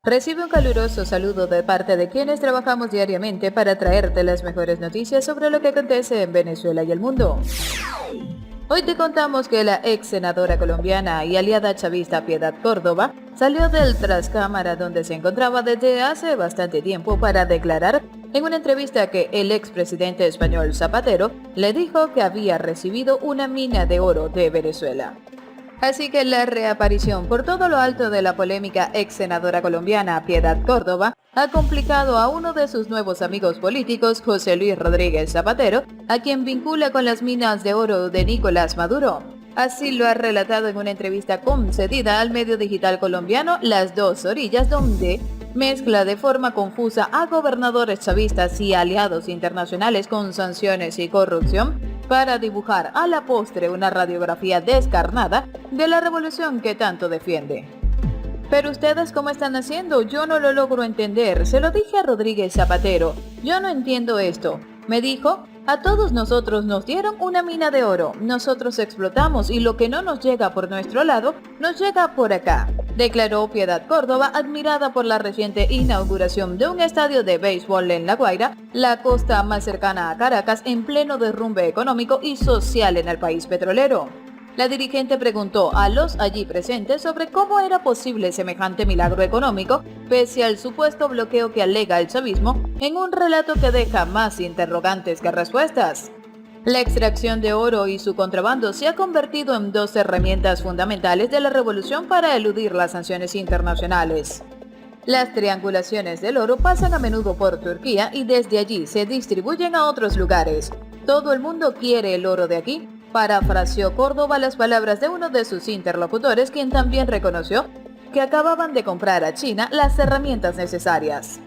Recibe un caluroso saludo de parte de quienes trabajamos diariamente para traerte las mejores noticias sobre lo que acontece en Venezuela y el mundo. Hoy te contamos que la ex senadora colombiana y aliada chavista Piedad Córdoba salió del trascámara donde se encontraba desde hace bastante tiempo para declarar en una entrevista que el expresidente español Zapatero le dijo que había recibido una mina de oro de Venezuela. Así que la reaparición por todo lo alto de la polémica ex senadora colombiana Piedad Córdoba ha complicado a uno de sus nuevos amigos políticos, José Luis Rodríguez Zapatero, a quien vincula con las minas de oro de Nicolás Maduro. Así lo ha relatado en una entrevista concedida al medio digital colombiano Las Dos Orillas, donde mezcla de forma confusa a gobernadores chavistas y aliados internacionales con sanciones y corrupción para dibujar a la postre una radiografía descarnada de la revolución que tanto defiende. Pero ustedes, ¿cómo están haciendo? Yo no lo logro entender. Se lo dije a Rodríguez Zapatero. Yo no entiendo esto. Me dijo, a todos nosotros nos dieron una mina de oro. Nosotros explotamos y lo que no nos llega por nuestro lado, nos llega por acá. Declaró Piedad Córdoba, admirada por la reciente inauguración de un estadio de béisbol en La Guaira, la costa más cercana a Caracas, en pleno derrumbe económico y social en el país petrolero. La dirigente preguntó a los allí presentes sobre cómo era posible semejante milagro económico, pese al supuesto bloqueo que alega el chavismo, en un relato que deja más interrogantes que respuestas. La extracción de oro y su contrabando se ha convertido en dos herramientas fundamentales de la revolución para eludir las sanciones internacionales. Las triangulaciones del oro pasan a menudo por Turquía y desde allí se distribuyen a otros lugares. Todo el mundo quiere el oro de aquí. Parafraseó Córdoba las palabras de uno de sus interlocutores, quien también reconoció que acababan de comprar a China las herramientas necesarias.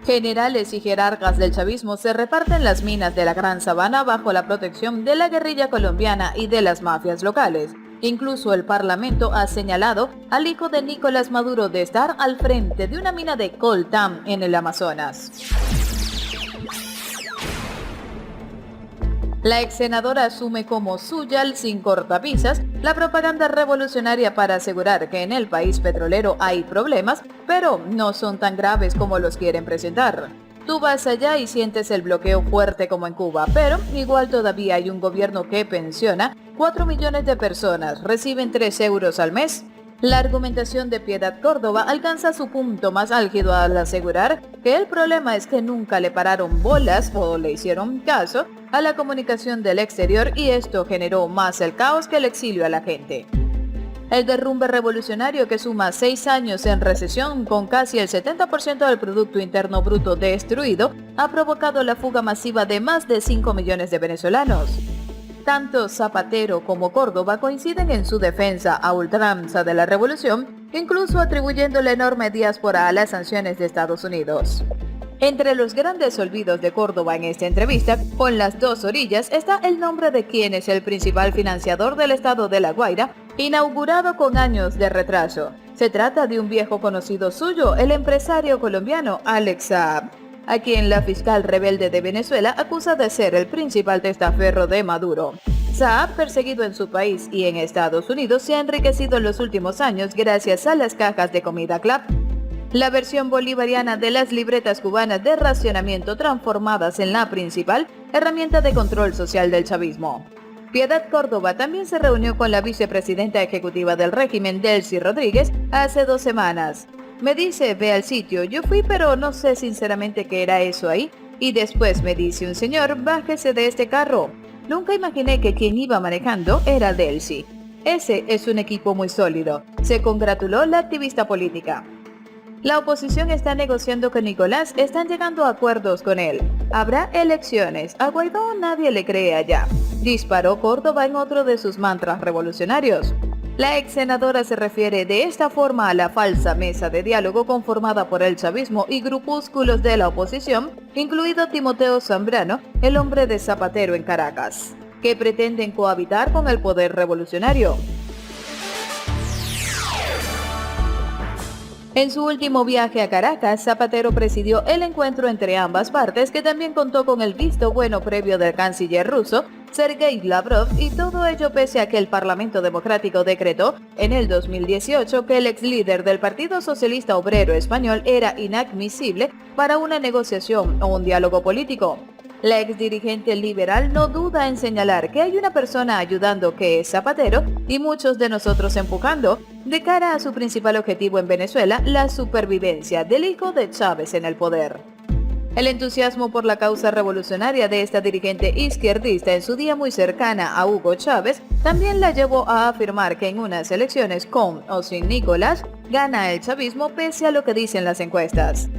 Generales y jerarcas del chavismo se reparten las minas de la Gran Sabana bajo la protección de la guerrilla colombiana y de las mafias locales. Incluso el Parlamento ha señalado al hijo de Nicolás Maduro de estar al frente de una mina de coltán en el Amazonas. La ex senadora asume como suya, sin cortapisas, la propaganda revolucionaria para asegurar que en el país petrolero hay problemas, pero no son tan graves como los quieren presentar. Tú vas allá y sientes el bloqueo fuerte como en Cuba, pero igual todavía hay un gobierno que pensiona 4 millones de personas, reciben 3 euros al mes. La argumentación de Piedad Córdoba alcanza su punto más álgido al asegurar que el problema es que nunca le pararon bolas o le hicieron caso a la comunicación del exterior y esto generó más el caos que el exilio a la gente. El derrumbe revolucionario, que suma 6 años en recesión con casi el 70% del Producto Interno Bruto destruido, ha provocado la fuga masiva de más de 5 millones de venezolanos. Tanto Zapatero como Córdoba coinciden en su defensa a ultranza de la revolución, incluso atribuyendo la enorme diáspora a las sanciones de Estados Unidos. Entre los grandes olvidos de Córdoba en esta entrevista, con Las Dos Orillas, está el nombre de quien es el principal financiador del estado de La Guaira, inaugurado con años de retraso. Se trata de un viejo conocido suyo, el empresario colombiano Alex Saab, a quien la fiscal rebelde de Venezuela acusa de ser el principal testaferro de Maduro. Saab, perseguido en su país y en Estados Unidos, se ha enriquecido en los últimos años gracias a las cajas de comida Club, la versión bolivariana de las libretas cubanas de racionamiento transformadas en la principal herramienta de control social del chavismo. Piedad Córdoba también se reunió con la vicepresidenta ejecutiva del régimen, Delcy Rodríguez, hace 2 semanas. Me dice, ve al sitio, yo fui pero no sé sinceramente qué era eso ahí. Y después me dice un señor, bájese de este carro. Nunca imaginé que quien iba manejando era Delcy. Ese es un equipo muy sólido, se congratuló la activista política. La oposición está negociando con Nicolás, están llegando a acuerdos con él. Habrá elecciones, a Guaidó nadie le cree allá. Disparó Córdoba en otro de sus mantras revolucionarios. La ex senadora se refiere de esta forma a la falsa mesa de diálogo conformada por el chavismo y grupúsculos de la oposición, incluido Timoteo Zambrano, el hombre de Zapatero en Caracas, que pretenden cohabitar con el poder revolucionario. En su último viaje a Caracas, Zapatero presidió el encuentro entre ambas partes, que también contó con el visto bueno previo del canciller ruso, Sergei Lavrov, y todo ello pese a que el Parlamento Democrático decretó en el 2018 que el ex líder del Partido Socialista Obrero Español era inadmisible para una negociación o un diálogo político. La ex dirigente liberal no duda en señalar que hay una persona ayudando que es Zapatero y muchos de nosotros empujando de cara a su principal objetivo en Venezuela, la supervivencia del hijo de Chávez en el poder. El entusiasmo por la causa revolucionaria de esta dirigente izquierdista en su día muy cercana a Hugo Chávez también la llevó a afirmar que en unas elecciones con o sin Nicolás gana el chavismo pese a lo que dicen las encuestas.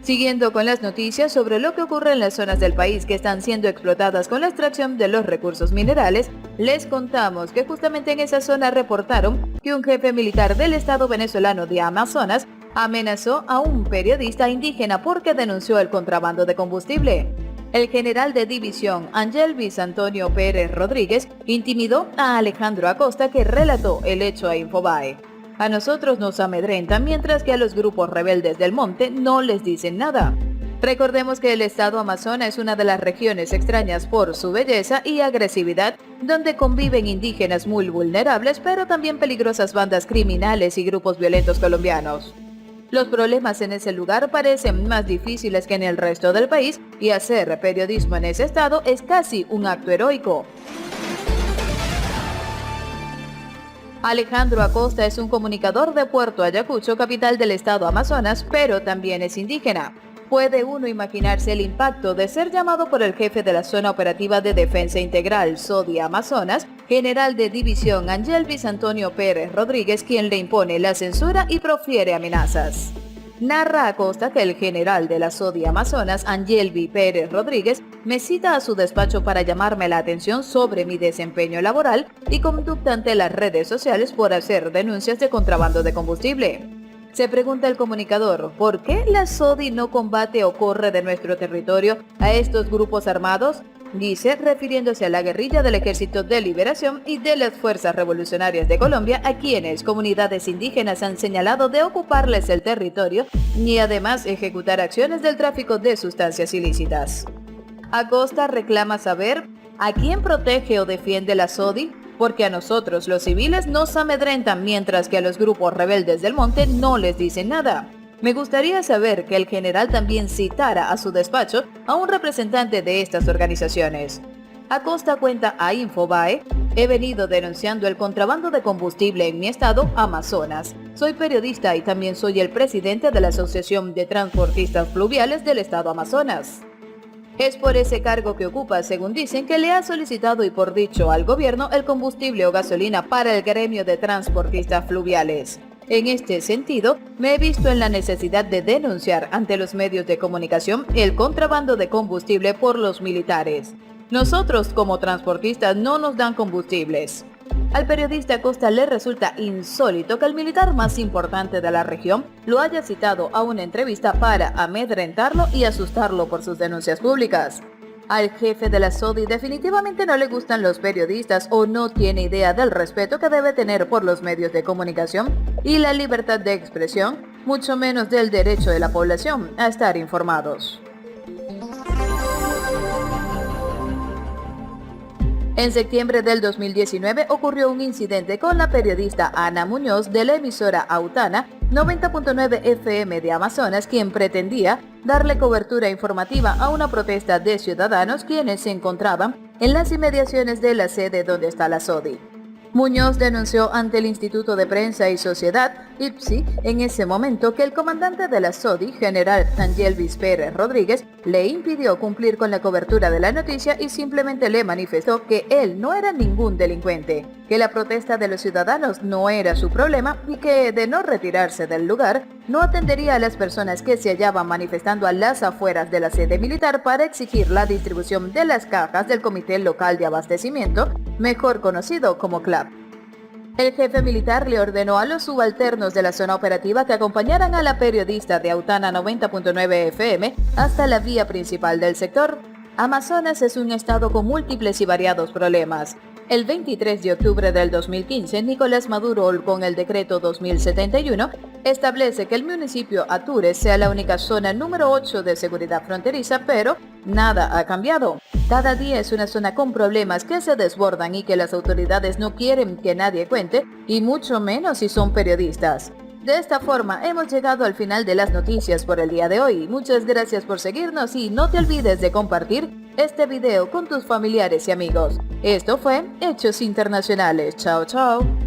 Siguiendo con las noticias sobre lo que ocurre en las zonas del país que están siendo explotadas con la extracción de los recursos minerales, les contamos que justamente en esa zona reportaron que un jefe militar del estado venezolano de Amazonas amenazó a un periodista indígena porque denunció el contrabando de combustible. El general de división Angelvis Antonio Pérez Rodríguez intimidó a Alejandro Acosta, que relató el hecho a Infobae. A nosotros nos amedrentan, mientras que a los grupos rebeldes del monte no les dicen nada. Recordemos que el estado Amazonas es una de las regiones extrañas por su belleza y agresividad, donde conviven indígenas muy vulnerables, pero también peligrosas bandas criminales y grupos violentos colombianos. Los problemas en ese lugar parecen más difíciles que en el resto del país, y hacer periodismo en ese estado es casi un acto heroico. Alejandro Acosta es un comunicador de Puerto Ayacucho, capital del estado Amazonas, pero también es indígena. ¿Puede uno imaginarse el impacto de ser llamado por el jefe de la Zona Operativa de Defensa Integral, SODI Amazonas, general de división Angelvis Antonio Pérez Rodríguez, quien le impone la censura y profiere amenazas? Narra Acosta que el general de la SODI Amazonas, Angelvis Pérez Rodríguez, me cita a su despacho para llamarme la atención sobre mi desempeño laboral y conducta ante las redes sociales por hacer denuncias de contrabando de combustible. Se pregunta el comunicador, ¿por qué la SODI no combate o corre de nuestro territorio a estos grupos armados? Dice, refiriéndose a la guerrilla del Ejército de Liberación y de las Fuerzas Revolucionarias de Colombia, a quienes comunidades indígenas han señalado de ocuparles el territorio y además ejecutar acciones del tráfico de sustancias ilícitas. Acosta reclama saber a quién protege o defiende la SODI, porque a nosotros los civiles nos amedrentan, mientras que a los grupos rebeldes del monte no les dicen nada. Me gustaría saber que el general también citara a su despacho a un representante de estas organizaciones. Acosta cuenta a Infobae, he venido denunciando el contrabando de combustible en mi estado, Amazonas. Soy periodista y también soy el presidente de la Asociación de Transportistas Fluviales del estado Amazonas. Es por ese cargo que ocupa, según dicen, que le ha solicitado y por dicho al gobierno el combustible o gasolina para el gremio de transportistas fluviales. En este sentido, me he visto en la necesidad de denunciar ante los medios de comunicación el contrabando de combustible por los militares. Nosotros como transportistas no nos dan combustibles. Al periodista Acosta le resulta insólito que el militar más importante de la región lo haya citado a una entrevista para amedrentarlo y asustarlo por sus denuncias públicas. Al jefe de la SODI definitivamente no le gustan los periodistas o no tiene idea del respeto que debe tener por los medios de comunicación y la libertad de expresión, mucho menos del derecho de la población a estar informados. En septiembre del 2019 ocurrió un incidente con la periodista Ana Muñoz de la emisora Autana 90.9 FM de Amazonas, quien pretendía darle cobertura informativa a una protesta de ciudadanos quienes se encontraban en las inmediaciones de la sede donde está la SODI. Muñoz denunció ante el Instituto de Prensa y Sociedad, IPSI, en ese momento que el comandante de la SODI, general Angelvis Pérez Rodríguez, le impidió cumplir con la cobertura de la noticia y simplemente le manifestó que él no era ningún delincuente, que la protesta de los ciudadanos no era su problema y que, de no retirarse del lugar, no atendería a las personas que se hallaban manifestando a las afueras de la sede militar para exigir la distribución de las cajas del Comité Local de Abastecimiento, mejor conocido como CLAP. El jefe militar le ordenó a los subalternos de la zona operativa que acompañaran a la periodista de Autana 90.9 FM hasta la vía principal del sector. Amazonas es un estado con múltiples y variados problemas. El 23 de octubre del 2015, Nicolás Maduro, con el decreto 2071, establece que el municipio Atures sea la única zona número 8 de seguridad fronteriza, pero nada ha cambiado. Cada día es una zona con problemas que se desbordan y que las autoridades no quieren que nadie cuente, y mucho menos si son periodistas. De esta forma hemos llegado al final de las noticias por el día de hoy. Muchas gracias por seguirnos y no te olvides de compartir este video con tus familiares y amigos. Esto fue Hechos Internacionales. Chao, chao.